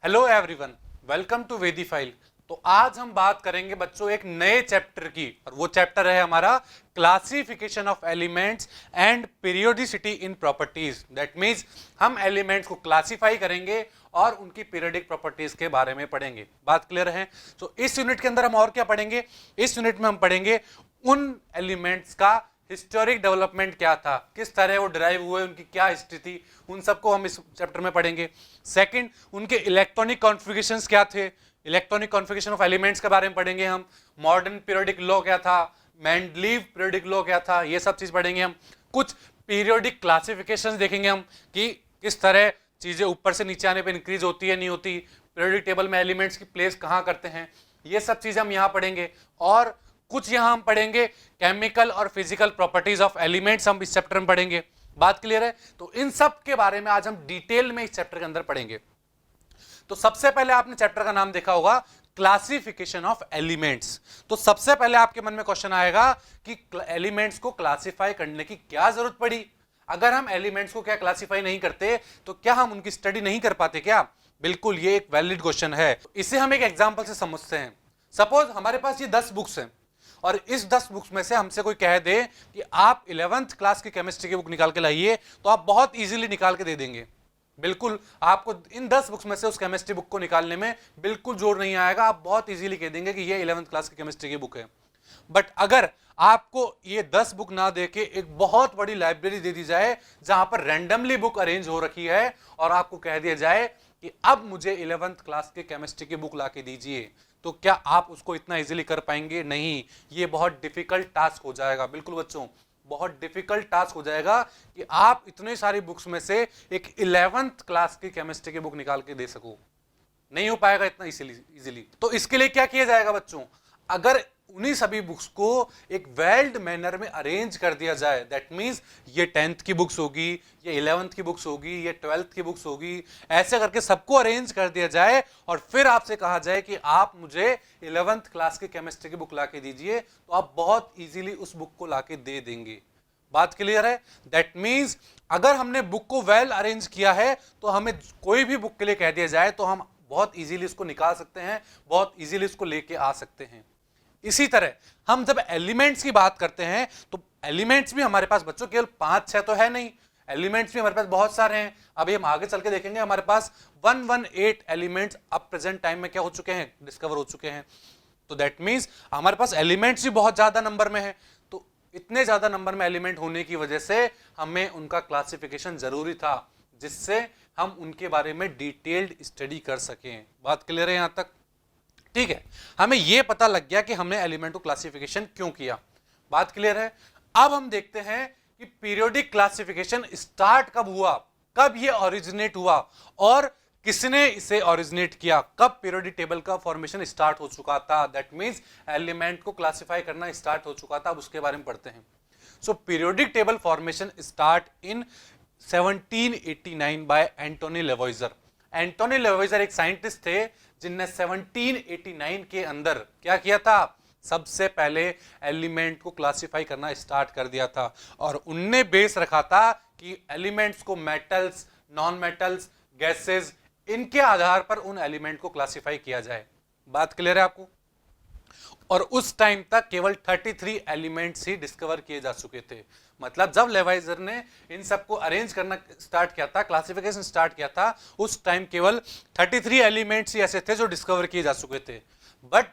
Hello everyone, welcome to वेदीफाइल। तो आज हम बात करेंगे बच्चों एक नए चैप्टर की, और वो चैप्टर है हमारा classification of elements and periodicity in properties. That means हम एलिमेंट्स को क्लासिफाई करेंगे और उनकी पीरियोडिक प्रॉपर्टीज के बारे में पढ़ेंगे। बात क्लियर है? तो इस यूनिट के अंदर हम और क्या पढ़ेंगे? इस यूनिट में हम पढ़ेंगे उन एलिमेंट्स का हिस्टोरिक डेवलपमेंट क्या था, किस तरह वो डिराइव हुए, उनकी क्या हिस्ट्री थी, उन सबको हम इस चैप्टर में पढ़ेंगे। सेकंड, उनके इलेक्ट्रॉनिक कॉन्फ़िगरेशंस क्या थे, इलेक्ट्रॉनिक कॉन्फ़िगरेशन ऑफ एलिमेंट्स के बारे में पढ़ेंगे हम। मॉडर्न पीरियोडिक लॉ क्या था, मेंडलीव पीरियोडिक लॉ क्या था, ये सब चीज पढ़ेंगे हम। कुछ पीरियोडिक क्लासिफिकेशंस देखेंगे हम कि किस तरह चीजें ऊपर से नीचे आने पर इंक्रीज होती है, नहीं होती, पीरियोडिक टेबल में एलिमेंट्स की प्लेस कहाँ करते हैं, ये सब चीजें हम यहाँ पढ़ेंगे। और कुछ यहां हम पढ़ेंगे केमिकल और फिजिकल प्रॉपर्टीज ऑफ एलिमेंट्स, हम इस चैप्टर में पढ़ेंगे। बात क्लियर है? तो इन सब के बारे में आज हम डिटेल में इस चैप्टर के अंदर पढ़ेंगे। तो सबसे पहले आपने चैप्टर का नाम देखा होगा क्लासिफिकेशन ऑफ एलिमेंट्स। तो सबसे पहले आपके मन में क्वेश्चन आएगा कि एलिमेंट्स को क्लासिफाई करने की क्या जरूरत पड़ी? अगर हम एलिमेंट्स को क्या क्लासिफाई नहीं करते तो क्या हम उनकी स्टडी नहीं कर पाते क्या? बिल्कुल, ये एक वैलिड क्वेश्चन है। इसे हम एक एग्जाम्पल से समझते हैं। सपोज हमारे पास ये 10 बुक्स हैं और इस 10 बुक्स में से हमसे कोई कह दे कि आप 11th क्लास की केमिस्ट्री की बुक निकाल के लाइए, तो आप बहुत इजीली निकाल के दे देंगे। बिल्कुल, आपको इन 10 बुक्स में से उस केमिस्ट्री बुक को निकालने में बिल्कुल जोर नहीं आएगा, आप बहुत इजीली कह देंगे कि ये 11th क्लास की केमिस्ट्री की बुक है। बट अगर आपको ये 10 बुक ना देके एक बहुत बड़ी लाइब्रेरी दे दी जाए जहां पर रैंडमली बुक अरेंज हो रखी है और आपको कह दिया जाए कि अब मुझे 11th क्लास के केमिस्ट्री की बुक लाके दीजिए, तो क्या आप उसको इतना इजीली कर पाएंगे? नहीं, ये बहुत डिफिकल्ट टास्क हो जाएगा। बिल्कुल बच्चों, बहुत डिफिकल्ट टास्क हो जाएगा कि आप इतने सारी बुक्स में से एक 11th क्लास की केमिस्ट्री की बुक निकाल के दे सको। नहीं हो पाएगा इतना इजीली। तो इसके लिए क्या किया जाएगा बच्चों? अगर उन्हीं सभी बुक्स को एक वेल्ड मैनर में अरेंज कर दिया जाए, दैट मींस ये 10th की बुक्स होगी, ये 11th की बुक्स होगी, ये 12th की बुक्स होगी, ऐसे करके सबको अरेंज कर दिया जाए और फिर आपसे कहा जाए कि आप मुझे 11th क्लास की केमिस्ट्री की बुक लाके दीजिए, तो आप बहुत इजीली उस बुक को लाके दे देंगे। बात क्लियर है? दैट मींस अगर हमने बुक को वेल अरेंज किया है तो हमें कोई भी बुक के लिए कह दिया जाए तो हम बहुत इजीली इसको निकाल सकते हैं, बहुत इजीली इसको लेके आ सकते हैं। इसी तरह हम जब एलिमेंट्स की बात करते हैं तो एलिमेंट्स भी हमारे पास बच्चों केवल 5-6 तो है नहीं, एलिमेंट्स भी हमारे पास बहुत सारे हैं। अभी हम आगे चल के देखेंगे, हमारे पास 118 एलिमेंट्स अब प्रेजेंट टाइम में क्या हो चुके हैं, डिस्कवर हो चुके हैं। तो दैट मींस हमारे पास एलिमेंट्स भी बहुत ज्यादा नंबर में है। तो इतने ज्यादा नंबर में एलिमेंट होने की वजह से हमें उनका क्लासिफिकेशन जरूरी था, जिससे हम उनके बारे में डिटेल्ड स्टडी कर सकें। बात क्लियर है यहां तक? ठीक है, हमें यह पता लग गया कि हमने एलिमेंट को क्लासिफिकेशन क्यों किया। बात क्लियर है? अब हम देखते हैं कि पीरियोडिक क्लासिफिकेशन स्टार्ट कब हुआ, कब ये ओरिजिनेट हुआ और किसने इसे ओरिजिनेट किया, कब पीरियोडिक टेबल का फॉर्मेशन स्टार्ट हो चुका था। दैट मींस एलिमेंट को क्लासिफाई करना स्टार्ट हो चुका था। अब उसके बारे में पढ़ते हैं। So periodic table formation start in 1789 by Antoine Lavoisier. Antoine Lavoisier एक साइंटिस्ट थे जिनने 1789 के अंदर क्या किया था, सबसे पहले एलिमेंट को क्लासिफाई करना स्टार्ट कर दिया था। और उनने बेस रखा था कि एलिमेंट्स को मेटल्स, नॉन मेटल्स, गैसेस, इनके आधार पर उन एलिमेंट को क्लासिफाई किया जाए। बात क्लियर है आपको? और उस टाइम तक केवल 33 एलिमेंट्स ही डिस्कवर किए जा चुके थे। मतलब जब लेवाइजर ने इन सबको अरेंज करना स्टार्ट किया था, क्लासिफिकेशन स्टार्ट किया था, उस टाइम केवल 33 एलिमेंट्स ही ऐसे थे जो डिस्कवर किए जा चुके थे। बट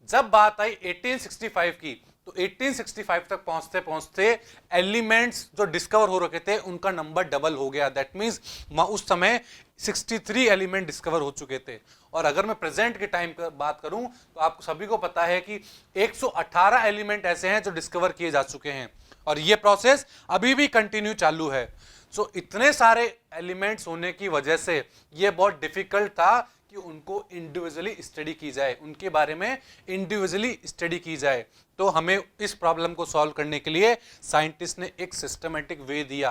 जब बात आई 1865 की, तो 1865 तक पहुंचते पहुंचते एलिमेंट्स जो डिस्कवर हो रखे थे उनका नंबर डबल हो गया। दैट मींस उस समय 63 एलिमेंट डिस्कवर हो चुके थे। और अगर मैं प्रेजेंट के टाइम की बात करूं तो आपको सभी को पता है कि 118 एलिमेंट ऐसे हैं जो डिस्कवर किए जा चुके हैं और ये प्रोसेस अभी भी कंटिन्यू चालू है। सो इतने सारे एलिमेंट्स होने की वजह से ये बहुत डिफिकल्ट था कि उनको इंडिविजुअली स्टडी की जाए, उनके बारे में इंडिविजुअली स्टडी की जाए। तो हमें इस प्रॉब्लम को सॉल्व करने के लिए साइंटिस्ट ने एक सिस्टमेटिक वे दिया।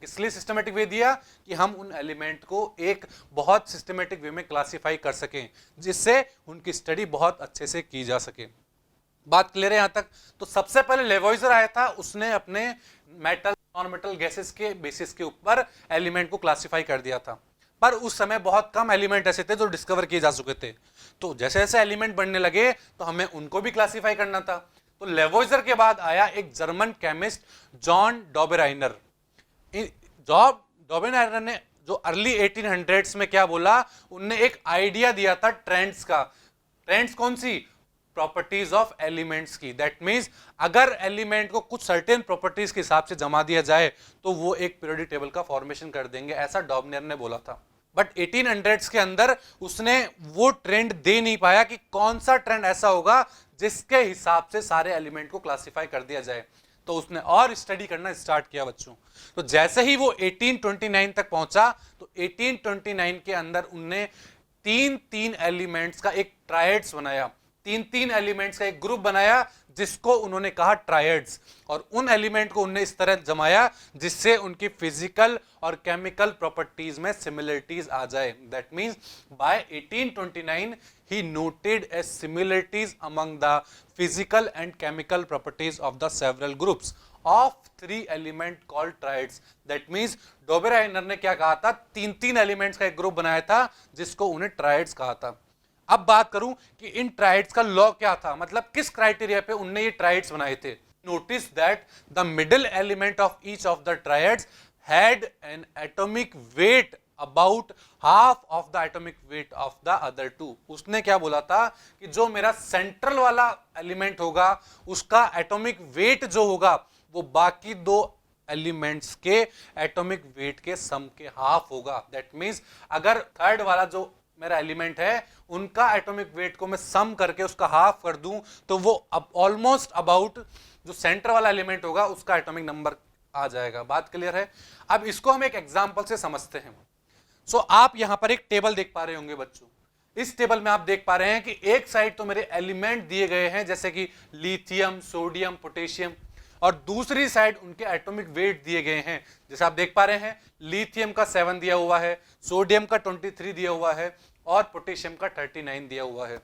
किस लिए सिस्टमेटिक वे दिया? कि हम उन एलिमेंट को एक बहुत सिस्टमेटिक वे में क्लासिफाई कर सकें, जिससे उनकी स्टडी बहुत अच्छे से की जा सके। बात क्लियर है यहां तक? तो सबसे पहले लेवॉइजर आया था, उसने अपने मेटल, नॉन मेटल, गैसेस के बेसिस के ऊपर एलिमेंट को क्लासिफाई कर दिया था। पर उस समय बहुत कम एलिमेंट ऐसे थे जो डिस्कवर किए जा चुके थे। तो जैसे जैसे एलिमेंट बढ़ने लगे तो हमें उनको भी क्लासिफाई करना था। तो लेवोइजर के बाद आया एक जर्मन केमिस्ट जॉन डॉबेराइनर। डॉबेराइनर ने जो अर्ली 1800s में क्या बोला, उनने एक आइडिया दिया था ट्रेंड्स का। ट्रेंड्स कौन सी? प्रॉपर्टीज ऑफ एलिमेंट्स की। दैट मींस अगर एलिमेंट को कुछ सर्टेन प्रॉपर्टीज के हिसाब से जमा दिया जाए तो वो एक पीरियोडिक टेबल का फॉर्मेशन कर देंगे, ऐसा डॉबनेर ने बोला था। बट 1800s के अंदर उसने वो ट्रेंड दे नहीं पाया कि कौन सा ट्रेंड ऐसा होगा जिसके हिसाब से सारे एलिमेंट को क्लासिफाई कर दिया जाए। तो उसने और स्टडी करना स्टार्ट किया बच्चों। तो जैसे ही वो 1829 तक पहुंचा तो 1829 के अंदर उनने तीन तीन एलिमेंट्स का एक ट्रायड्स बनाया, तीन तीन एलिमेंट्स का एक ग्रुप बनाया जिसको उन्होंने कहा ट्रायड्स। और उन एलिमेंट को उन्होंने इस तरह जमाया जिससे उनकी फिजिकल और केमिकल प्रॉपर्टीज में सिमिलरिटीज आ जाए। That means by 1829 he noted as similarities among the physical and chemical properties of the several groups of three element called triads. That means डॉबेराइनर ने क्या कहा था, तीन तीन एलिमेंट्स का एक ग्रुप बनाया था जिसको उन्हें ट्रायड्स कहा था। अब बात करूं कि इन ट्रायड्स का लॉ क्या था, मतलब किस क्राइटेरिया पे उनने ये ट्रायड्स बनाए थे। Notice that the middle element of each of the triads had an atomic weight about half of the atomic weight of the other two. उसने क्या बोला था कि जो मेरा सेंट्रल वाला एलिमेंट होगा उसका एटॉमिक वेट जो होगा वो बाकी दो एलिमेंट्स के एटॉमिक वेट के सम के हाफ होगा। दैट मींस अगर थर्ड वाला जो मेरा एलिमेंट है उनका एटॉमिक वेट को मैं सम करके उसका हाफ कर दूं तो वो ऑलमोस्ट अबाउट जो सेंटर वाला एलिमेंट होगा उसका एटॉमिक नंबर आ जाएगा। बात क्लियर है? अब इसको हम एक एग्जांपल से समझते हैं। सो आप यहां पर एक टेबल देख पा रहे होंगे बच्चों। इस टेबल में आप देख पा रहे हैं कि एक साइड तो मेरे एलिमेंट दिए गए हैं जैसे कि लिथियम, सोडियम, पोटेशियम, और दूसरी साइड उनके एटॉमिक वेट दिए गए हैं। जैसे आप देख पा रहे हैं लिथियम का 7 दिया हुआ है, सोडियम का 23 दिया हुआ है और पोटेशियम का 39 दिया हुआ है।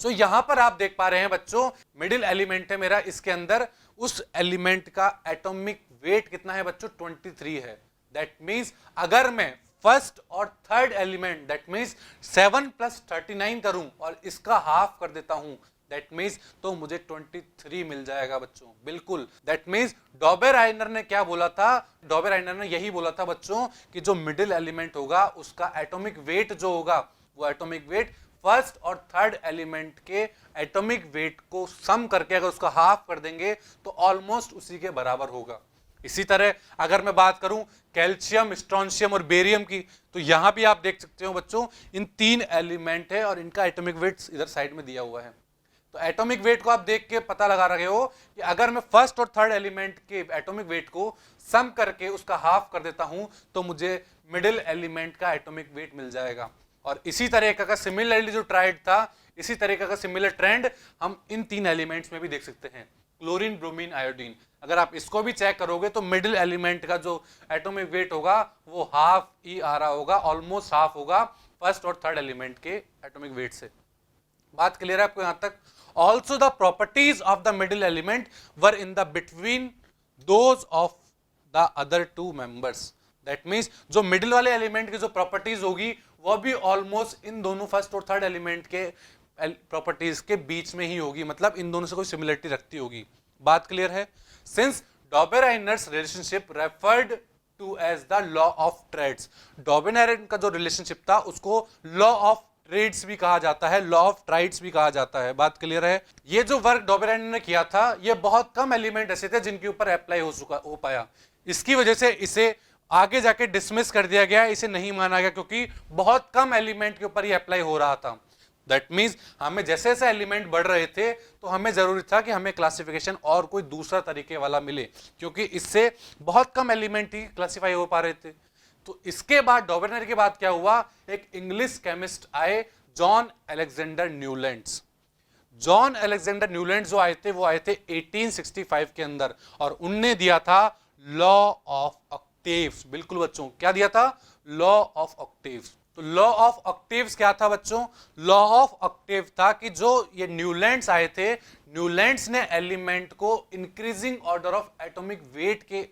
सो यहां पर आप देख पा रहे हैं बच्चों, मिडिल एलिमेंट है मेरा, इसके अंदर उस एलिमेंट का एटॉमिक वेट कितना है बच्चों? 23 है। दैट मींस अगर मैं फर्स्ट और थर्ड एलिमेंट दैट मींस 7 + 39 करूं और इसका हाफ कर देता हूं, दैट मींस तो मुझे 23 मिल जाएगा बच्चों। बिल्कुल, दैट मींस डॉबेराइनर ने क्या बोला था? डॉबेराइनर ने यही बोला था बच्चों कि जो मिडिल एलिमेंट होगा उसका एटॉमिक वेट जो होगा वो एटॉमिक वेट फर्स्ट और थर्ड एलिमेंट के एटॉमिक वेट को सम करके अगर उसका हाफ कर देंगे तो ऑलमोस्ट उसी के बराबर होगा। इसी तरह अगर मैं बात करूं कैल्शियम, स्ट्रोंशियम और बेरियम की, तो यहां भी आप देख सकते हो बच्चों इन तीन एलिमेंट है और इनका एटॉमिक वेट इधर साइड में दिया हुआ है। तो एटॉमिक वेट को आप देख के पता लगा रहे हो कि अगर मैं फर्स्ट और थर्ड एलिमेंट के एटॉमिक वेट को सम करके उसका हाफ कर देता हूं तो मुझे मिडिल एलिमेंट का एटॉमिक वेट मिल जाएगा। और इसी तरह का सिमिलरली जो ट्राइड था, इसी तरह का सिमिलर ट्रेंड हम इन तीन एलिमेंट्स में भी देख सकते हैं। क्लोरीन, ब्रोमीन, आयोडीन, अगर आप इसको भी चेक करोगे तो मिडिल एलिमेंट का जो एटॉमिक वेट होगा वो हाफ ही आ रहा होगा, ऑलमोस्ट हाफ होगा फर्स्ट और थर्ड एलिमेंट के एटॉमिक वेट से। बात क्लियर है आपको यहां तक? Also the properties of the middle element were in the between those of the other two members. That means जो मिडिल वाले एलिमेंट की जो प्रॉपर्टीज होगी वह भी ऑलमोस्ट इन दोनों फर्स्ट और थर्ड एलिमेंट के प्रॉपर्टीज के बीच में ही होगी, मतलब इन दोनों से कोई सिमिलरिटी रखती होगी। बात क्लियर है? Since Dobereiner's relationship referred to as the law of triads, Dobereiner का जो रिलेशनशिप था उसको लॉ ऑफ ट्रेड्स भी कहा जाता है, लॉ ऑफ ट्राइड्स भी कहा जाता है। बात क्लियर है? ये जो वर्क डॉबेराइनर ने किया था ये बहुत कम एलिमेंट ऐसे थे जिनके ऊपर अप्लाई हो पाया। इसकी वजह से इसे आगे जाके डिसमिस कर दिया गया, इसे नहीं माना गया क्योंकि बहुत कम एलिमेंट के ऊपर ये अप्लाई हो रहा था। दैट मीन्स हमें जैसे जैसे एलिमेंट बढ़ रहे थे तो हमें जरूरी था कि हमें क्लासिफिकेशन और कोई दूसरा तरीके वाला मिले, क्योंकि इससे बहुत कम एलिमेंट ही क्लासिफाई हो पा रहे थे। तो इसके बाद डॉबेराइनर के बाद क्या हुआ, एक इंग्लिश केमिस्ट आए, John Alexander Newlands. John Alexander Newlands जो आए थे वो आए थे 1865 के अंदर और उनने दिया था लॉ ऑफ ऑक्टेव्स। बिल्कुल बच्चों, क्या दिया था? Law of octaves. तो लॉ ऑफ ऑक्टेव्स क्या था बच्चों? लॉ ऑफ ऑक्टेव था कि जो ये न्यूलैंड्स आए थे, न्यूलैंड्स ने एलिमेंट को increasing order of atomic weight के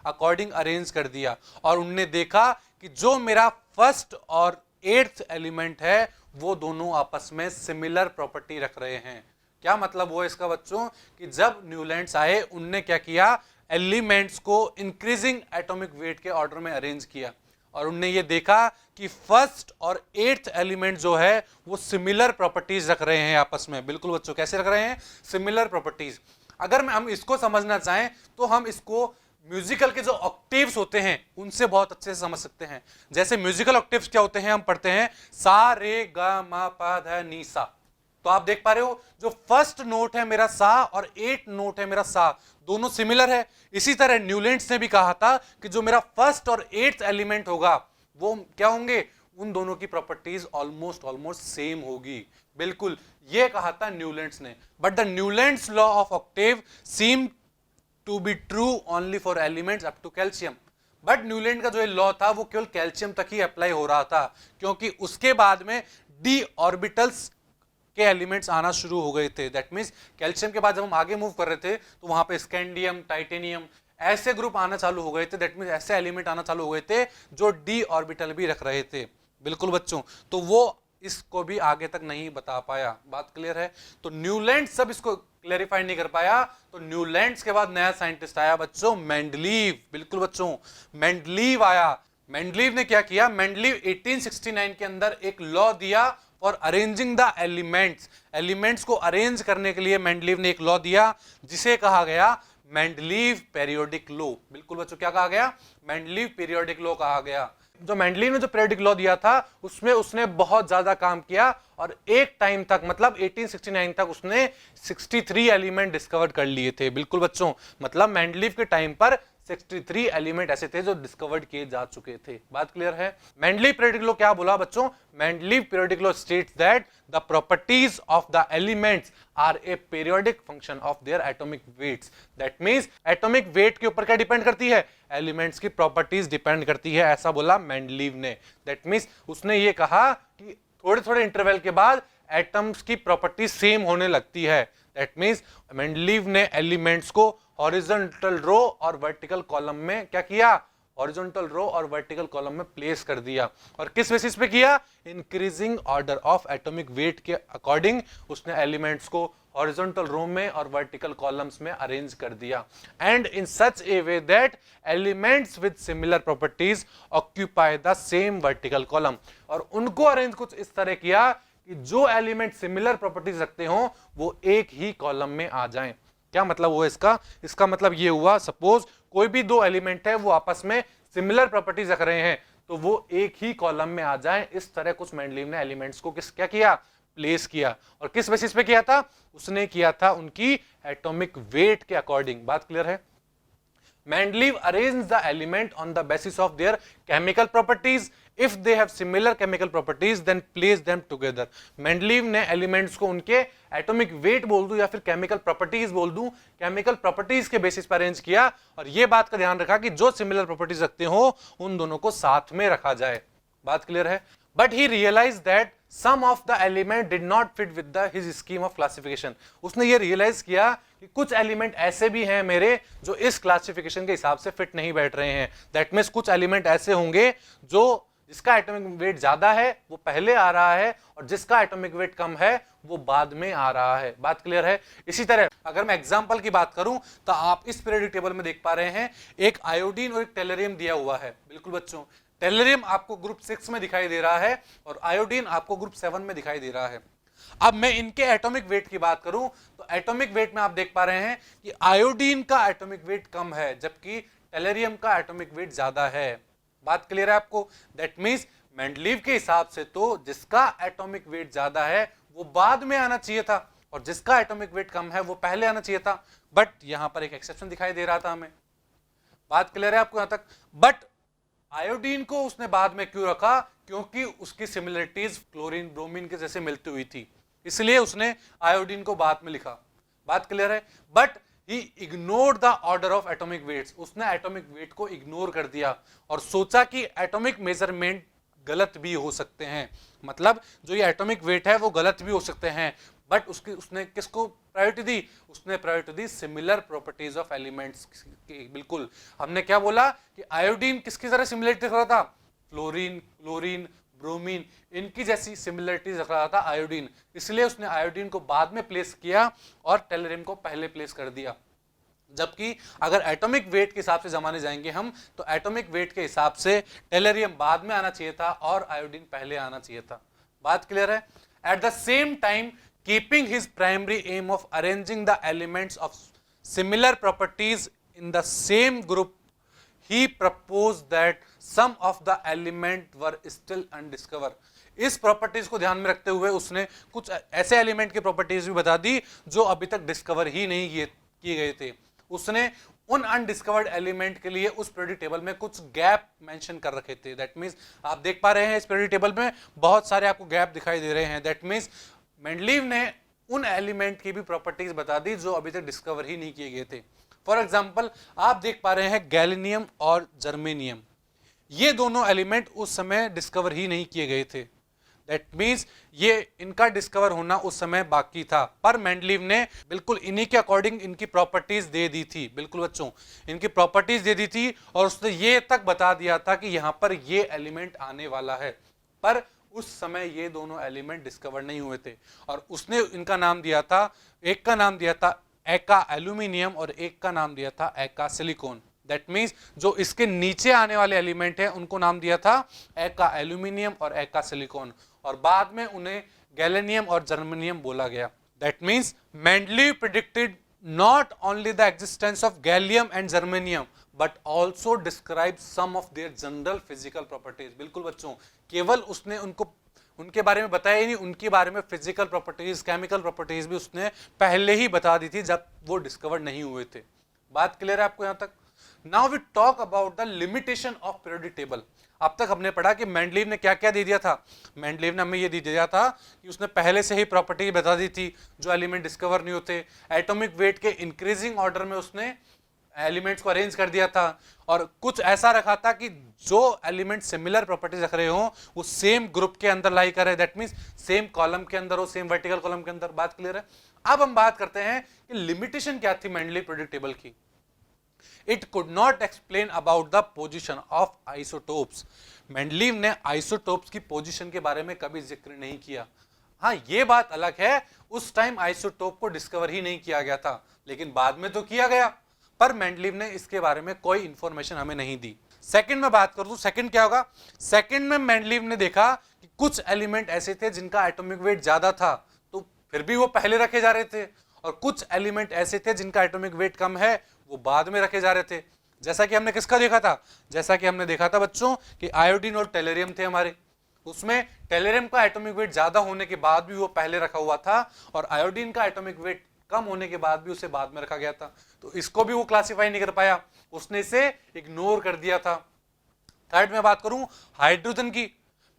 अकॉर्डिंग अरेंज कर दिया और उनने देखा कि जो मेरा फर्स्ट और 8th एलिमेंट है वो दोनों आपस में सिमिलर प्रॉपर्टी रख रहे हैं। क्या मतलब हुआ इसका बच्चों कि जब न्यूलैंड्स आए उनने क्या किया, एलिमेंट्स को इंक्रीजिंग एटॉमिक वेट के ऑर्डर में अरेंज किया और उनने ये देखा कि फर्स्ट और 8th एलिमेंट जो है वो सिमिलर प्रॉपर्टीज रख रहे हैं आपस में। बिल्कुल बच्चों, कैसे रख रहे हैं, सिमिलर प्रॉपर्टीज। अगर हम इसको समझना चाहें तो हम इसको म्यूजिकल के जो ऑक्टेव्स होते हैं उनसे बहुत अच्छे से समझ सकते हैं। जैसे म्यूजिकल ऑक्टेव्स क्या होते हैं, हम पढ़ते हैं सा रे गा मा पा धा नी सा। तो आप देख पा रहे हो जो फर्स्ट नोट है मेरा सा और 8 नोट है मेरा सा, दोनों सिमिलर है। इसी तरह न्यूलैंड्स ने भी कहा था कि जो मेरा फर्स्ट और 8th एलिमेंट होगा वो क्या होंगे, उन दोनों की प्रॉपर्टीज ऑलमोस्ट सेम होगी। बिल्कुल ये कहा था न्यूलैंड्स ने। But the Newlands law of octave seem to be true only for elements up to calcium. But Newland का जो ये लॉ था वो केवल कैल्शियम तक ही अप्लाई हो रहा था, क्योंकि उसके बाद में डी ऑर्बिटल्स के एलिमेंट्स आना शुरू हो गए थे। दैट मीन्स कैल्शियम के बाद जब हम आगे मूव कर रहे थे तो वहां पे स्कैंडियम, टाइटेनियम ऐसे ग्रुप आना चालू हो गए थे। दैट मीन्स ऐसे एलिमेंट आना चालू हो गए थे जो डी ऑर्बिटल भी रख रहे थे। बिल्कुल बच्चों, तो वो इसको भी आगे तक नहीं बता पाया। बात क्लियर है। तो न्यूलैंड सब इसको क्लेरिफाई नहीं कर पाया, तो न्यूलैंड्स के बाद नया साइंटिस्ट आया बच्चों, मेंडलीव। बिल्कुल बच्चों, मेंडलीव आया। मेंडलीव ने क्या किया, मेंडलीव 1869 के अंदर एक लॉ दिया for arranging the elements. Elements को अरेंज करने के लिए मेंडलीव ने एक लॉ दिया जिसे कहा गया मेंडलीव पीरियोडिक लॉ। बिल्कुल बच्चों, क्या कहा गया, मेंडलीव पीरियोडिक लॉ कहा गया। जो मेंडलीव ने जो पीरियोडिक लॉ दिया था उसमें उसने बहुत ज्यादा काम किया और एक टाइम तक मतलब 1869 तक उसने 63 एलिमेंट डिस्कवर कर लिए थे। बिल्कुल बच्चों, मतलब मेंडलीव के टाइम पर 63 एलिमेंट ऐसे थे जो डिस्कवर्ड किए जा चुके थे। बात क्लियर है। मेंडलीव पीरियोडिक लॉ क्या बोला बच्चों, Mendeleev periodic law states that the properties of the elements are a periodic function of their atomic weights. That means atomic weight के ऊपर क्या डिपेंड करती है, एलिमेंट्स की प्रॉपर्टीज डिपेंड करती है, ऐसा बोला मेंडलीव ने। दैट मींस उसने ये कहा कि थोड़े थोड़े इंटरवल के बाद एटम्स की प्रॉपर्टी सेम होने लगती है। दैट मींस मेंडलीव ने एलिमेंट्स को हॉरिजॉन्टल रो और वर्टिकल कॉलम में क्या किया, हॉरिजॉन्टल रो और वर्टिकल कॉलम में प्लेस कर दिया। और किस बेसिस पे किया, increasing order of atomic weight के अकॉर्डिंग उसने एलिमेंट्स को हॉरिजॉन्टल रो में और वर्टिकल कॉलम्स में अरेंज कर दिया। And in such A way that elements with similar properties occupy the same vertical column. और उनको अरेंज कुछ इस तरह किया कि जो एलिमेंट सिमिलर प्रॉपर्टीज रखते हो वो एक ही कॉलम में आ जाएं। क्या मतलब हुआ इसका, इसका मतलब ये हुआ सपोज कोई भी दो एलिमेंट है वो आपस में सिमिलर प्रॉपर्टीज रख रहे हैं तो वो एक ही कॉलम में आ जाएं। इस तरह कुछ मेंडलीव ने एलिमेंट्स को क्या किया, प्लेस किया। और किस बेसिस पे किया था, उसने किया था उनकी एटॉमिक वेट के अकॉर्डिंग। बात क्लियर है। Mendeleev arranged the element on the basis of their chemical properties. If they have similar chemical properties, then place them together. Mendeleev ने एलिमेंट्स को उनके एटॉमिक वेट बोल दूं या फिर केमिकल प्रॉपर्टीज बोल दूं, केमिकल प्रॉपर्टीज के बेसिस पर अरेंज किया और ये बात का ध्यान रखा कि जो सिमिलर प्रॉपर्टीज रखते हो उन दोनों को साथ में रखा जाए। बात क्लियर है। But he realized that some of the element did not fit with his scheme of classification. उसने ये रियलाइज किया कि कुछ एलिमेंट ऐसे भी हैं मेरे जो इस क्लासिफिकेशन के हिसाब से फिट नहीं बैठ रहे हैं। दैट मीन्स कुछ एलिमेंट ऐसे होंगे जो जिसका एटॉमिक वेट ज्यादा है वो पहले आ रहा है और जिसका एटॉमिक वेट कम है वो बाद में आ रहा है। बात क्लियर है। इसी तरह अगर मैं एग्जांपल की बात करूं तो आप इस पीरियोडिक टेबल में देख पा रहे हैं एक आयोडीन और एक टेलरियम दिया हुआ है। बिल्कुल बच्चों, टेलरियम आपको ग्रुप 6 में दिखाई दे रहा है और आयोडीन आपको ग्रुप 7 में दिखाई दे रहा है। अब मैं इनके एटॉमिक वेट की बात करूं तो एटॉमिक वेट में आप देख पा रहे हैं कि आयोडीन का एटॉमिक वेट कम है जबकि टेलरियम का एटॉमिक वेट ज्यादा है। बात क्लियर है आपको। दैट मींस मेंडलीव के हिसाब से तो जिसका एटॉमिक वेट ज्यादा है वो बाद में आना चाहिए था और जिसका एटॉमिक वेट कम है वो पहले आना चाहिए था। बट यहां पर एक एक्सेप्शन दिखाई दे रहा था हमें। बात क्लियर है आपको यहां तक। बट आयोडीन को उसने बाद में क्यों रखा, क्योंकि उसकी सिमिलरिटीज क्लोरीन ब्रोमीन के जैसे मिलती हुई थी, इसलिए उसने आयोडीन को बाद में लिखा। बात क्लियर है। But he ignored the order of atomic weights. उसने एटॉमिक वेट को इग्नोर कर दिया और सोचा कि एटॉमिक मेजरमेंट गलत भी हो सकते हैं। मतलब जो ये एटॉमिक वेट है वो गलत भी हो सकते हैं। बट उसने किसको प्रायोरिटी दी? उसने priority the similar properties of elements की। बिल्कुल, हमने क्या बोला कि आयोडीन किसकी तरह सिमिलरिटी रख रहा था? फ्लोरीन, क्लोरीन, ब्रोमीन, इनकी जैसी सिमिलरिटीज रख रहा था आयोडीन, इसलिए उसने आयोडीन को बाद में प्लेस किया और टेलरियम को पहले प्लेस कर दिया। जबकि अगर एटॉमिक वेट के हिसाब से जमाने जाएंगे हम, तो एटॉमिक वेट के हिसाब से टेलरियम बाद में आना चाहिए था और आयोडीन पहले आना चाहिए था। बात क्लियर है? At the same time, keeping his primary aim of arranging the elements of similar properties in the same group, he proposed that some of the element were still undiscovered। इस properties को ध्यान में रखते हुए उसने कुछ ऐसे एलिमेंट की प्रॉपर्टीज भी बता दी जो अभी तक डिस्कवर ही नहीं किए गए थे। उसने उन अनडिस्कवर्ड एलिमेंट के लिए उस पीरियोडिक टेबल में कुछ गैप मेंशन कर रखे थे। दैट मींस आप देख पा रहे हैं इस पीरियोडिक टेबल में बहुत सारे आपको गैप दिखाई दे रहे हैं। दैट मींस मेंडलीव ने उन एलिमेंट की भी प्रॉपर्टीज बता दी जो अभी तक डिस्कवर ही नहीं किए गए थे। फॉर एग्जाम्पल आप देख पा रहे हैं गैलिनियम और जर्मेनियम, ये दोनों एलिमेंट उस समय डिस्कवर ही नहीं किए गए थे। दैट मीन्स ये इनका डिस्कवर होना उस समय बाकी था, पर मेंडलीव ने बिल्कुल इन्हीं के अकॉर्डिंग इनकी प्रॉपर्टीज दे दी थी। बिल्कुल बच्चों, इनकी प्रॉपर्टीज दे दी थी और उसने ये तक बता दिया था कि यहां पर ये एलिमेंट आने वाला है, पर उस समय ये दोनों एलिमेंट डिस्कवर नहीं हुए थे और उसने इनका नाम दिया था, एक का नाम दिया था एका एल्यूमिनियम और एक का नाम दिया था एका सिलिकॉन। दैट मीन्स जो इसके नीचे आने वाले एलिमेंट हैं उनको नाम दिया था एका एल्यूमिनियम और एका सिलिकॉन, और बाद में उन्हें गैलेनियम और जर्मेनियम बोला गया। That means Mendeleev predicted not only the existence of gallium and germanium but also describe some of their general physical properties. बिल्कुल बच्चों, केवल उसने उनके बारे में बताया ही नहीं, उनके बारे में फिजिकल प्रॉपर्टीज, केमिकल प्रॉपर्टीज भी उसने पहले ही बता दी थी जब वो डिस्कवर नहीं हुए थे। बात क्लियर है आपको यहां तक? Now we talk about the limitation of periodic table. अब तक हमने पढ़ा कि मेंडलीव ने क्या क्या दे दिया था। मेंडलीव ने हमें ये दे दिया था कि उसने पहले से ही प्रॉपर्टी बता दी थी जो एलिमेंट डिस्कवर नहीं होते। एटॉमिक वेट के इंक्रीजिंग ऑर्डर में उसने एलिमेंट्स को अरेंज कर दिया था और कुछ ऐसा रखा था कि जो एलिमेंट सिमिलर प्रॉपर्टीज रख रहे हो वो सेम ग्रुप के अंदर लाई करे। दैट मींस सेम कॉलम के अंदर हो, सेम वर्टिकल कॉलम के अंदर। बात क्लियर है? अब हम बात करते हैं कि लिमिटेशन क्या थी मेंडलीव पीरियोडिक टेबल की। It could not explain about the position of isotopes. Mendeleev ने आइसोटोप्स की पोजिशन के बारे में कभी जिक्र नहीं किया। हाँ, ये बात अलग है, उस टाइम आइसोटोप को डिस्कवर ही नहीं किया गया था, लेकिन बाद में तो किया गया, पर मेंडलीव ने इसके बारे में कोई इंफॉर्मेशन हमें नहीं दी। सेकंड में बात कर दूं, सेकंड क्या होगा? सेकंड में मेंडलीव ने देखा कि कुछ एलिमेंट ऐसे थे जिनका एटॉमिक वेट ज्यादा था, तो फिर भी वो पहले रखे जा रहे थे, और कुछ एलिमेंट ऐसे थे जिनका एटॉमिक वेट कम है, वो बाद में रखे जा रहे थे। जैसा कि हमने किसका देखा था? जैसा कि हमने देखा था बच्चों कि आयोडीन और टेलेरियम थे हमारे, उसमें टेलेरियम का एटॉमिक वेट ज्यादा होने के बाद भी वो पहले रखा हुआ था और आयोडीन का एटॉमिक वेट कम होने के बाद भी उसे बाद में रखा गया था, तो इसको भी वो क्लासिफाई नहीं कर पाया, उसने इसे इग्नोर कर दिया था। थर्ड में बात करूं हाइड्रोजन की,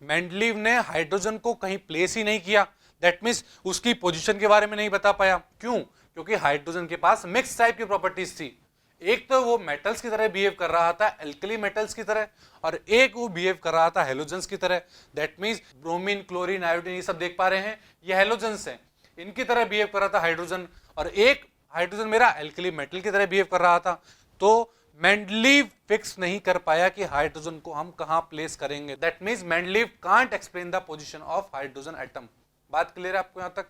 मेंडलीव ने हाइड्रोजन को कहीं प्लेस ही नहीं किया। दैट मीन्स उसकी पोजीशन के बारे में नहीं बता पाया। क्यों? क्योंकि हाइड्रोजन के पास मिक्स टाइप की प्रॉपर्टीज थी। एक तो वो मेटल्स की तरह बिहेव कर रहा था, एल्कली मेटल्स की तरह, और एक वो बिहेव कर रहा था हेलोजेंस की तरह। That means bromine, chlorine, iodine, ये सब देख पा रहे हैं, ये हेलोजेंस हैं, इनकी तरह बिहेव कर रहा था हाइड्रोजन, और एक हाइड्रोजन मेरा एल्कली मेटल की तरह बिहेव कर रहा था। तो मेंडलीव फिक्स नहीं कर पाया कि हाइड्रोजन को हम कहां प्लेस करेंगे। That means Mendeleev can't explain the position of hydrogen atom. बात क्लियर है आपको यहां तक?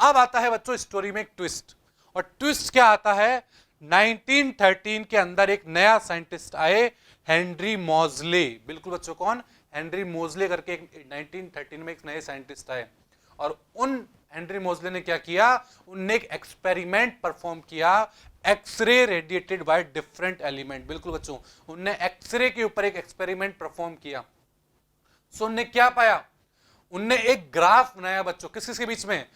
अब आता है बच्चों स्टोरी में एक ट्विस्ट, और ट्विस्ट क्या आता है? 1913 के अंदर एक नया साइंटिस्ट आए, हेनरी मोज़ले। बिल्कुल बच्चों, कौन? हेनरी मोज़ले करके 1913 में एक नए साइंटिस्ट आए, और उन हेनरी मोज़ले ने क्या किया? उनने एक एक्सपेरिमेंट परफॉर्म किया, X-ray radiated by different element. बिल्कुल बच्चों, उनने एक्सरे के ऊपर एक एक्सपेरिमेंट परफॉर्म किया। सो उनने क्या पाया? उनने एक ग्राफ बनाया बच्चों, किस किस के बीच में?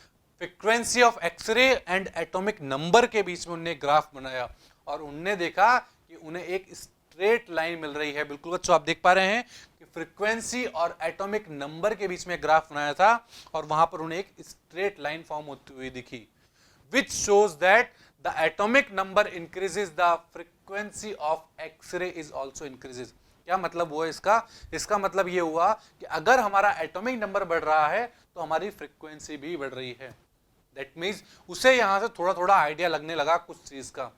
Frequency of X-ray and atomic number के बीच में उन्होंने ग्राफ बनाया, और उनने देखा कि उन्हें एक स्ट्रेट लाइन मिल रही है। बिल्कुल बच्चों, आप देख पा रहे हैं कि फ्रीक्वेंसी और एटॉमिक नंबर के बीच में ग्राफ बनाया था, और वहां पर उन्हें एक स्ट्रेट लाइन फॉर्म होती हुई दिखी, which shows that the atomic number increases, the frequency of X-ray is also increases. क्या मतलब हुआ इसका? इसका मतलब ये हुआ कि अगर हमारा एटॉमिक नंबर बढ़ रहा है तो हमारी फ्रीक्वेंसी भी बढ़ रही है। दैट मीन्स उसे यहां से थोड़ा थोड़ा आइडिया लगने लगा कुछ चीज का।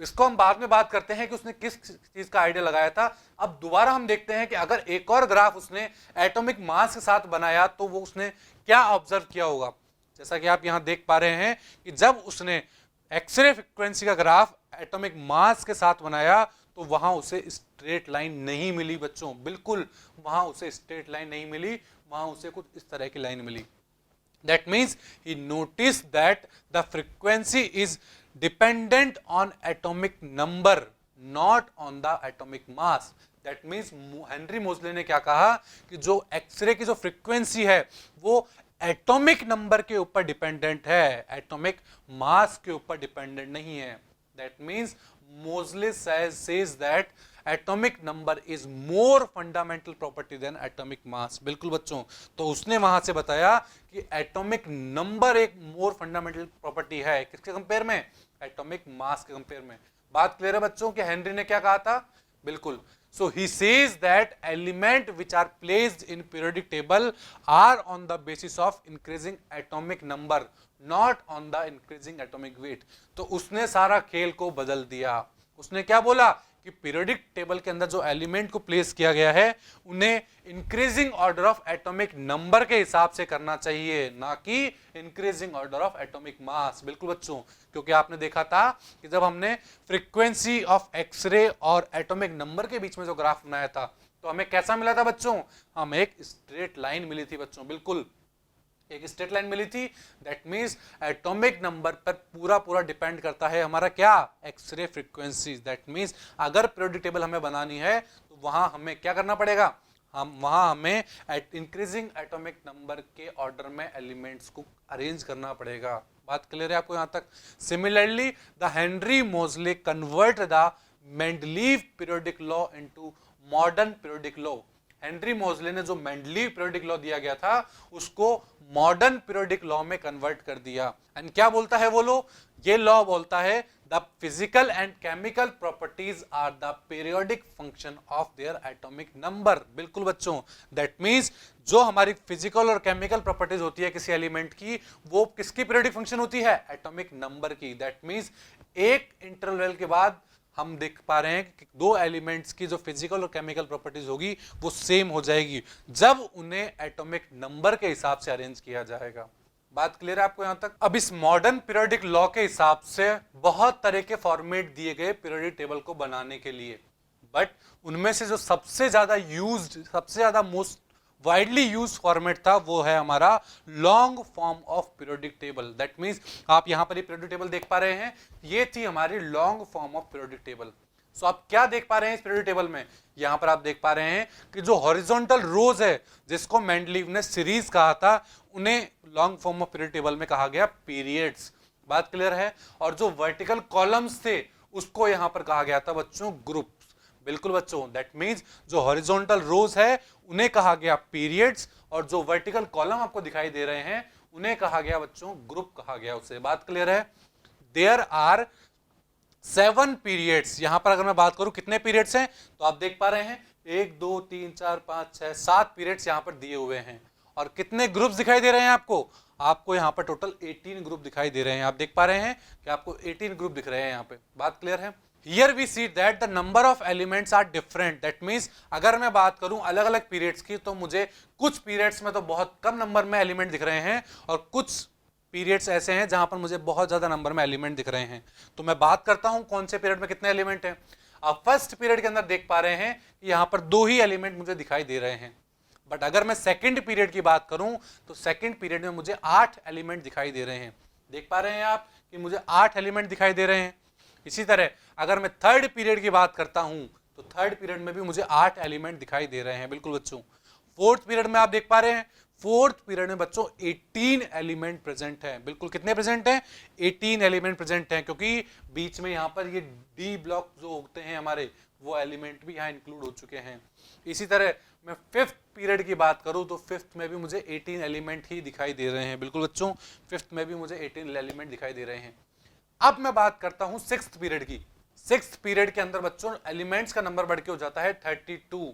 इसको हम बाद में बात करते हैं कि उसने किस चीज का आइडिया लगाया था। अब दोबारा हम देखते हैं कि अगर एक और ग्राफ उसने एटॉमिक मास के साथ बनाया तो वो उसने क्या ऑब्जर्व किया होगा। जैसा कि आप यहां देख पा रहे हैं कि जब उसने एक्सरे फ्रीक्वेंसी का ग्राफ एटॉमिक मास के साथ बनाया तो वहां उसे स्ट्रेट लाइन नहीं मिली बच्चों, बिल्कुल वहां उसे स्ट्रेट लाइन नहीं मिली, वहां उसे कुछ इस तरह की लाइन मिली। That means he noticed that the frequency is dependent on atomic number, not on the atomic mass. That means Henry मोजले ने क्या कहा कि जो एक्सरे की जो फ्रीक्वेंसी है वो एटॉमिक नंबर के ऊपर डिपेंडेंट है, एटॉमिक मास के ऊपर डिपेंडेंट नहीं है। That means Moseley says that atomic number is more fundamental property than atomic mass। बिल्कुल बच्चों, तो उसने वहां से बताया कि एटॉमिक नंबर एक मोर फंडामेंटल प्रॉपर्टी है, किसके कंपेयर में, एटॉमिक मास के कंपेयर में। बात क्लियर है बच्चों कि हेनरी ने क्या कहा था, बिल्कुल। So he says that element which are placed in periodic table are on the basis of increasing atomic number, not on the increasing atomic weight। तो उसने सारा खेल को बदल दिया। उसने क्या बोला कि पीरियोडिक टेबल के अंदर जो एलिमेंट को प्लेस किया गया है उन्हें increasing order of atomic number के हिसाब से करना चाहिए, ना कि increasing order of atomic mass. बिल्कुल बच्चों, क्योंकि आपने देखा था कि जब हमने फ्रीक्वेंसी ऑफ एक्सरे और एटॉमिक नंबर के बीच में जो ग्राफ बनाया था तो हमें कैसा मिला था बच्चों, हमें एक स्ट्रेट लाइन मिली थी बच्चों, बिल्कुल एक स्ट्रेट लाइन मिली थी। दैट मींस एटॉमिक नंबर पर पूरा पूरा डिपेंड करता है हमारा क्या, एक्सरे फ्रीक्वेंसी। दैट मींस अगर पीरियोडिक टेबल हमें बनानी है तो वहां हमें क्या करना पड़ेगा, हमें इंक्रीजिंग एटॉमिक नंबर के ऑर्डर में एलिमेंट्स को अरेंज करना पड़ेगा। बात क्लियर है आपको यहां तक। सिमिलरली द हेनरी मोजले convert the Mendeleev periodic law into modern periodic law. Henry मोजले ने जो मेंडलीव पीरियोडिक लॉ दिया गया था उसको मॉडर्न पीरियोडिक लॉ में कन्वर्ट कर दिया। एंड क्या बोलता है वो लॉ, ये लॉ बोलता है the physical and chemical properties are the periodic function of their atomic number. बिल्कुल बच्चों, दैट मींस जो हमारी फिजिकल और केमिकल प्रॉपर्टीज होती है किसी एलिमेंट की वो किसकी पीरियोडिक फंक्शन होती है, एटॉमिक नंबर की। दैट मींस एक इंटरवल के बाद हम देख पा रहे हैं कि दो एलिमेंट्स की जो फिजिकल और केमिकल प्रॉपर्टीज होगी वो सेम हो जाएगी जब उन्हें एटॉमिक नंबर के हिसाब से अरेंज किया जाएगा। बात क्लियर है आपको यहां तक। अब इस मॉडर्न पीरियोडिक लॉ के हिसाब से बहुत तरह के फॉर्मेट दिए गए पीरियोडिक टेबल को बनाने के लिए, बट उनमें से जो सबसे ज्यादा मोस्ट वाइडली यूज फॉर्मेट था वो है हमारा long form of periodic table. That means आप यहां पर ये पीरियोडिक टेबल देख पा रहे हैं, ये थी हमारी long form of periodic table. So आप क्या देख पा रहे हैं इस पीरियोडिक टेबल में, यहां पर आप देख पा रहे हैं कि जो हॉरिजॉन्टल रोज है जिसको मेंडलीव ने सीरीज कहा था उन्हें long form of periodic table में कहा गया पीरियड्स। बात क्लियर है। और जो वर्टिकल कॉलम्स थे उसको यहां पर कहा गया था बच्चों ग्रुप। बिल्कुल बच्चों, दैट मींस जो हॉरिजॉन्टल रोज है उन्हें कहा गया पीरियड्स और जो वर्टिकल कॉलम आपको दिखाई दे रहे हैं उन्हें कहा गया बच्चों ग्रुप कहा गया उसे। बात क्लियर है। There are 7 periods. यहां पर अगर मैं बात करूं कितने पीरियड्स हैं तो आप देख पा रहे हैं 1 2 3 4 5 6 7 पीरियड्स यहां पर दिए हुए हैं। और कितने ग्रुप्स दिखाई दे रहे हैं आपको यहां पर टोटल 18 ग्रुप दिखाई दे रहे हैं। आप देख पा रहे हैं कि आपको 18 ग्रुप दिख रहे हैं यहां पे। बात क्लियर है। Here we see that the number of elements are different. That means अगर मैं बात करूं अलग अलग पीरियड्स की तो मुझे कुछ पीरियड्स में तो बहुत कम नंबर में एलिमेंट दिख रहे हैं और कुछ पीरियड्स ऐसे हैं जहां पर मुझे बहुत ज्यादा नंबर में एलिमेंट दिख रहे हैं। तो मैं बात करता हूं कौन से पीरियड में कितने एलिमेंट हैं। आप फर्स्ट पीरियड के अंदर देख पा रहे हैं कि यहां पर 2 ही एलिमेंट मुझे दिखाई दे रहे हैं। बट अगर मैं सेकेंड पीरियड की बात करूं तो सेकेंड पीरियड में मुझे 8 एलिमेंट दिखाई दे रहे हैं। देख पा रहे हैं आप कि मुझे 8 एलिमेंट दिखाई दे रहे हैं। इसी तरह अगर मैं थर्ड पीरियड की बात करता हूं तो थर्ड पीरियड में भी मुझे 8 एलिमेंट दिखाई दे रहे हैं। बिल्कुल बच्चों। फोर्थ पीरियड में आप देख पा रहे हैं, फोर्थ पीरियड में बच्चों 18 एलिमेंट प्रेजेंट हैं। बिल्कुल कितने प्रेजेंट हैं, 18 एलिमेंट प्रेजेंट हैं, क्योंकि बीच में यहां पर ये डी ब्लॉक जो होते हैं हमारे वो एलिमेंट भी यहां इंक्लूड हो चुके हैं। इसी तरह मैं फिफ्थ पीरियड की बात करूं तो फिफ्थ में भी मुझे 18 एलिमेंट ही दिखाई दे रहे हैं। बिल्कुल बच्चों, फिफ्थ में भी मुझे 18 एलिमेंट दिखाई दे रहे हैं। अब मैं बात करता हूं सिक्स्थ पीरियड की। सिक्स्थ पीरियड के अंदर बच्चों एलिमेंट्स का नंबर बढ़ के हो जाता है 32।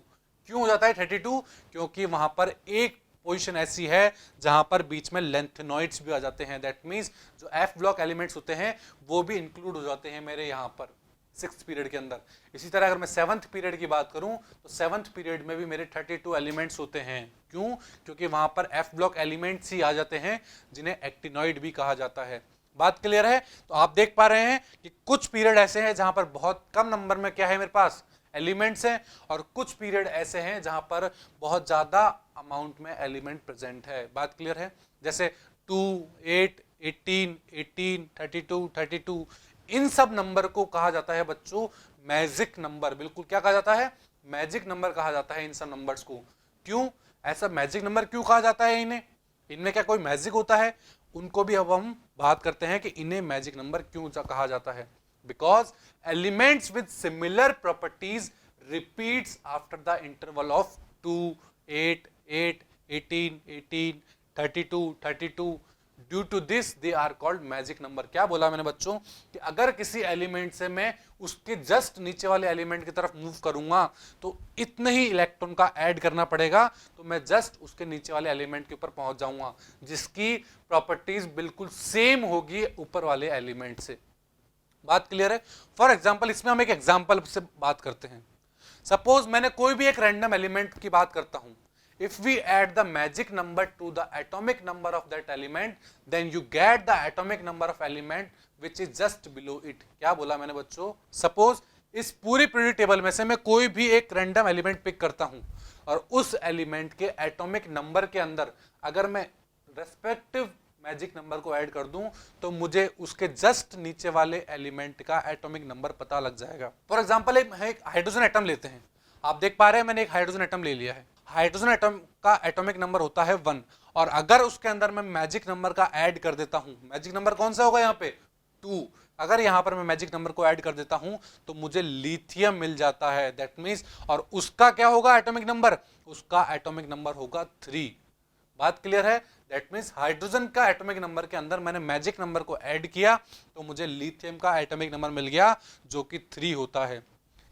क्यों हो जाता है 32? क्योंकि वहां पर एक पोजीशन ऐसी है जहां पर बीच में लेंथेनॉइड्स भी आ जाते हैं, दैट मींस जो एफ ब्लॉक एलिमेंट्स होते हैं वो भी इंक्लूड हो जाते हैं मेरे यहाँ पर 6th पीरियड के अंदर। इसी तरह अगर मैं 7th पीरियड की बात करूं तो 7th पीरियड में भी मेरे 32 एलिमेंट्स होते हैं। क्यों? क्योंकि वहां पर एफ ब्लॉक एलिमेंट्स ही आ जाते हैं जिन्हें एक्टिनॉइड भी कहा जाता है। बात क्लियर है? तो आप देख पा रहे हैं कि कुछ पीरियड ऐसे हैं जहां पर बहुत कम नंबर में क्या है मेरे पास एलिमेंट्स हैं, और कुछ पीरियड ऐसे हैं जहां पर बहुत ज्यादा अमाउंट में एलिमेंट प्रेजेंट है। बात क्लियर है? जैसे 2, 8, 18, 18, 32, 32, इन सब नंबर को कहा जाता है बच्चों मैजिक नंबर। बिल्कुल क्या कहा जाता है? मैजिक नंबर कहा जाता है इन सब नंबर्स को। क्यों ऐसा मैजिक नंबर क्यों कहा जाता है इन्हें? इनमें क्या कोई मैजिक होता है? उनको भी अब हम बात करते हैं कि इन्हें मैजिक नंबर क्यों कहा जाता है। Because elements with similar properties repeats after the interval of 2, 8, 8, 18, 18, 32, 32। Due to this they are called magic number. क्या बोला मैंने बच्चों कि अगर किसी एलिमेंट से मैं उसके जस्ट नीचे वाले एलिमेंट की तरफ मूव करूंगा तो इतने ही इलेक्ट्रॉन का ऐड करना पड़ेगा तो मैं जस्ट उसके नीचे वाले एलिमेंट के ऊपर पहुंच जाऊंगा, जिसकी प्रॉपर्टीज बिल्कुल सेम होगी ऊपर वाले एलिमेंट से। बात क्लियर है? फॉर एग्जाम्पल इसमें हम एक एग्जाम्पल से बात करते हैं। सपोज मैंने कोई भी एक रैंडम एलिमेंट की बात करता हूं। If we add the magic number to the atomic number of that element, then you get the atomic number of element which is just below it. क्या बोला मैंने बच्चों? Suppose इस पूरी पीरियड टेबल में से मैं कोई भी एक रैंडम एलिमेंट पिक करता हूं और उस एलिमेंट के एटॉमिक नंबर के अंदर अगर मैं रेस्पेक्टिव मैजिक नंबर को ऐड कर दूं तो मुझे उसके जस्ट नीचे वाले एलिमेंट का एटॉमिक नंबर पता लग जाएगा। फॉर एग्जांपल एक हाइड्रोजन एटम लेते हैं। आप देख पा रहे हैं मैंने एक हाइड्रोजन एटम ले लिया है। हाइड्रोजन एटम का एटॉमिक नंबर होता है 1, और अगर उसके अंदर मैं मैजिक नंबर का ऐड कर देता हूं, मैजिक नंबर कौन सा होगा यहाँ पे? 2। अगर यहां पर मैं मैजिक नंबर को ऐड कर देता हूं तो मुझे लिथियम मिल जाता है, दैट मींस, और उसका क्या होगा एटॉमिक नंबर? उसका एटॉमिक नंबर होगा 3। बात क्लियर है? दैट मींस हाइड्रोजन का एटॉमिक नंबर के अंदर मैंने मैजिक नंबर को ऐड किया तो मुझे लिथियम का एटॉमिक नंबर मिल गया जो कि 3 होता है।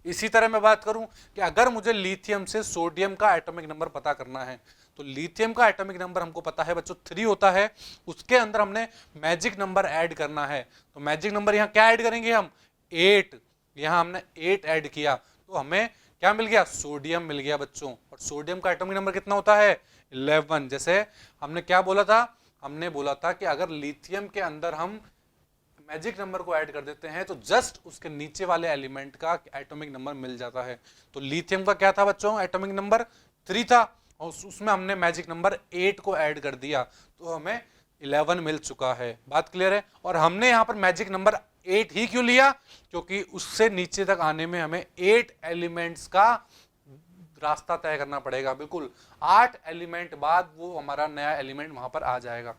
इसी तरह मैं बात करूं कि अगर मुझे लिथियम से सोडियम का एटॉमिक नंबर पता करना है तो लिथियम का एटॉमिक नंबर हमको पता है बच्चों 3 होता है, उसके अंदर हमने मैजिक नंबर ऐड करना है तो मैजिक नंबर यहां क्या ऐड करेंगे हम? 8। यहां हमने 8 ऐड किया तो हमें क्या मिल गया? सोडियम मिल गया बच्चों। और सोडियम का एटॉमिक नंबर कितना होता है? 11। जैसे हमने क्या बोला था? हमने बोला था कि अगर लिथियम के अंदर हम मैजिक नंबर को ऐड कर देते हैं तो जस्ट उसके नीचे वाले एलिमेंट का एटॉमिक नंबर मिल जाता है। तो लिथियम का क्या था बच्चों? एटॉमिक नंबर 3 था, और उसमें हमने मैजिक नंबर 8 को ऐड कर दिया तो हमें 11 मिल चुका है। बात क्लियर है? और हमने यहाँ पर मैजिक नंबर 8 ही क्यों लिया? क्योंकि उससे नीचे तक आने में हमें 8 एलिमेंट्स का रास्ता तय करना पड़ेगा। बिल्कुल 8 एलिमेंट बाद वो हमारा नया एलिमेंट वहां पर आ जाएगा।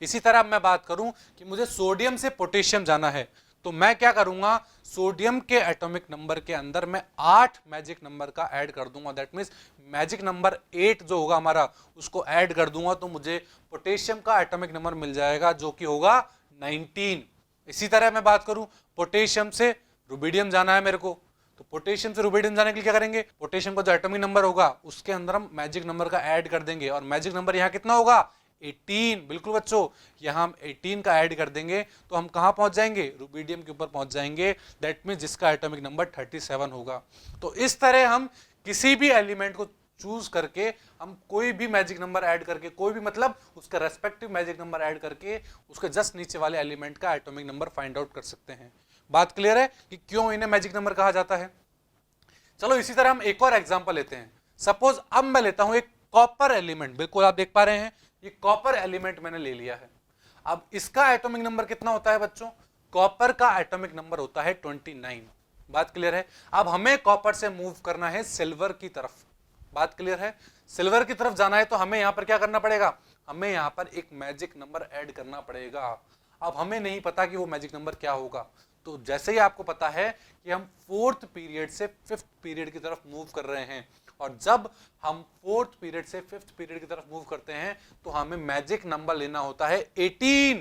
इसी तरह मैं बात करूं कि मुझे सोडियम से पोटेशियम जाना है तो मैं क्या करूंगा? सोडियम के एटॉमिक नंबर के अंदर मैं 8 मैजिक नंबर का ऐड कर दूंगा, दैट मींस मैजिक नंबर 8 जो होगा हमारा उसको ऐड कर दूंगा तो मुझे पोटेशियम का एटॉमिक नंबर मिल जाएगा जो कि होगा 19। इसी तरह मैं बात करूं पोटेशियम से रुबिडियम जाना है मेरे को, तो पोटेशियम से रुबिडियम जाने के लिए क्या करेंगे? पोटेशियम का जो एटॉमिक नंबर होगा उसके अंदर हम मैजिक नंबर का ऐड कर देंगे, और मैजिक नंबर यहाँ कितना होगा? 18। बिल्कुल बच्चों यहां हम 18 का ऐड कर देंगे तो हम कहां पहुंच जाएंगे? रुबिडियम के ऊपर पहुंच जाएंगे, दैट मींस जिसका एटॉमिक नंबर 37 होगा। तो इस तरह हम किसी भी एलिमेंट को चूज करके हम कोई भी मैजिक नंबर ऐड करके, कोई भी मतलब उसका रेस्पेक्टिव मैजिक नंबर ऐड करके उसके जस्ट नीचे वाले एलिमेंट का एटॉमिक नंबर फाइंड आउट कर सकते हैं। बात क्लियर है कि क्यों इन्हें मैजिक नंबर कहा जाता है? चलो इसी तरह हम एक और एग्जांपल लेते हैं। सपोज अब मैं लेता हूं एक कॉपर एलिमेंट। बिल्कुल आप देख पा रहे हैं ये कॉपर एलिमेंट मैंने ले लिया है। अब इसका एटॉमिक नंबर कितना होता है बच्चों? कॉपर का एटॉमिक नंबर होता है 29। बात क्लियर है? अब हमें कॉपर से मूव करना है सिल्वर की तरफ। बात क्लियर है? सिल्वर की तरफ जाना है तो हमें यहां पर क्या करना पड़ेगा? हमें यहां पर एक मैजिक नंबर ऐड करना पड़ेगा। अब हमें नहीं पता कि वो मैजिक नंबर क्या होगा, तो जैसे ही आपको पता है कि हम 4th पीरियड से 5th पीरियड की तरफ मूव कर रहे हैं, और जब हम 4th पीरियड से 5th पीरियड की तरफ मूव करते हैं तो हमें मैजिक नंबर लेना होता है 18।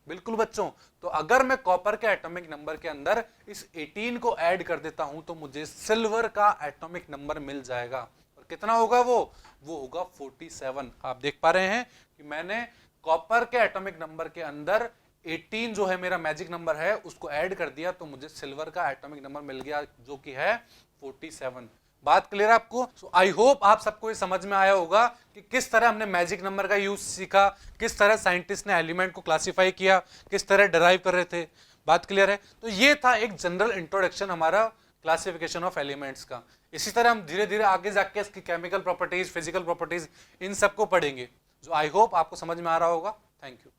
बिल्कुल बच्चों, तो अगर मैं कॉपर के एटॉमिक नंबर के अंदर इस 18 को ऐड कर देता हूं तो मुझे सिल्वर का एटॉमिक नंबर मिल जाएगा। और कितना होगा वो होगा 47। आप देख पा रहे हैं कि मैंने कॉपर के एटॉमिक नंबर के अंदर 18 जो है मेरा मैजिक नंबर है उसको ऐड कर दिया, तो मुझे सिल्वर का एटॉमिक नंबर मिल गया जो कि है 47। बात क्लियर आपको? सो आई होप आप सबको ये समझ में आया होगा कि किस तरह हमने मैजिक नंबर का यूज सीखा, किस तरह साइंटिस्ट ने एलिमेंट को क्लासिफाई किया, किस तरह डराइव कर रहे थे। बात क्लियर है? तो ये था एक जनरल इंट्रोडक्शन हमारा क्लासिफिकेशन ऑफ एलिमेंट्स का। इसी तरह हम धीरे धीरे आगे जाके इसकी केमिकल प्रॉपर्टीज, फिजिकल प्रॉपर्टीज, इन सबको पढ़ेंगे, जो आई होप आपको समझ में आ रहा होगा। Thank you.